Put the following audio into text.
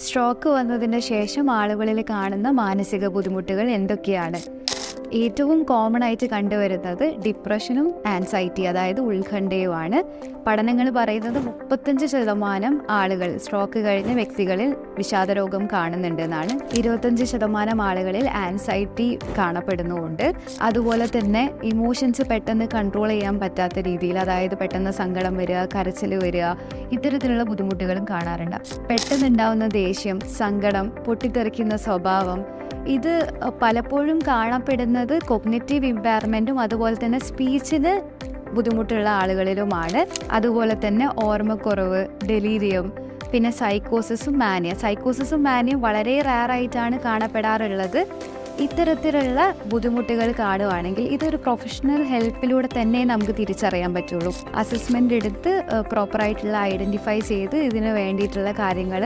Stroke വന്നതിന് ശേഷം ആളുകളിൽ കാണുന്ന മാനസിക ബുദ്ധിമുട്ടുകൾ എന്തൊക്കെയാണ്? ഏറ്റവും കോമൺ ആയിട്ട് കണ്ടുവരുന്നത് ഡിപ്രഷനും ആൻസൈറ്റി, അതായത് ഉത്കണ്ഠയുമാണ്. പഠനങ്ങൾ പറയുന്നത് 35% ആളുകൾ സ്ട്രോക്ക് കഴിഞ്ഞ വ്യക്തികളിൽ വിഷാദരോഗം കാണുന്നുണ്ടെന്നാണ്. 25% ആളുകളിൽ ആൻസൈറ്റി കാണപ്പെടുന്നുമുണ്ട്. അതുപോലെ തന്നെ ഇമോഷൻസ് പെട്ടെന്ന് കൺട്രോൾ ചെയ്യാൻ പറ്റാത്ത രീതിയിൽ, അതായത് പെട്ടെന്ന് സങ്കടം വരിക, കരച്ചിൽ വരിക, ഇത്തരത്തിലുള്ള ബുദ്ധിമുട്ടുകളും കാണാറുണ്ട്. പെട്ടെന്നുണ്ടാവുന്ന ദേഷ്യം, സങ്കടം, പൊട്ടിത്തെറിക്കുന്ന സ്വഭാവം, ഇത് പലപ്പോഴും കാണപ്പെടുന്നത് കോഗ്നിറ്റീവ് ഇമ്പയർമെൻറ്റും അതുപോലെ തന്നെ സ്പീച്ചിന് ബുദ്ധിമുട്ടുള്ള ആളുകളിലുമാണ്. അതുപോലെ തന്നെ ഓർമ്മക്കുറവ്, ഡെലീരിയം, പിന്നെ സൈക്കോസിസും മാനിയും വളരെ റെയറായിട്ടാണ് കാണപ്പെടാറുള്ളത്. ഇത്തരത്തിലുള്ള ബുദ്ധിമുട്ടുകൾ കാണുവാണെങ്കിൽ ഇതൊരു പ്രൊഫഷണൽ ഹെൽപ്പിലൂടെ തന്നെ നമുക്ക് തിരിച്ചറിയാൻ പറ്റുള്ളൂ. അസസ്മെൻ്റ് എടുത്ത് പ്രോപ്പറായിട്ടുള്ള ഐഡൻറ്റിഫൈ ചെയ്ത് ഇതിന് വേണ്ടിയിട്ടുള്ള കാര്യങ്ങൾ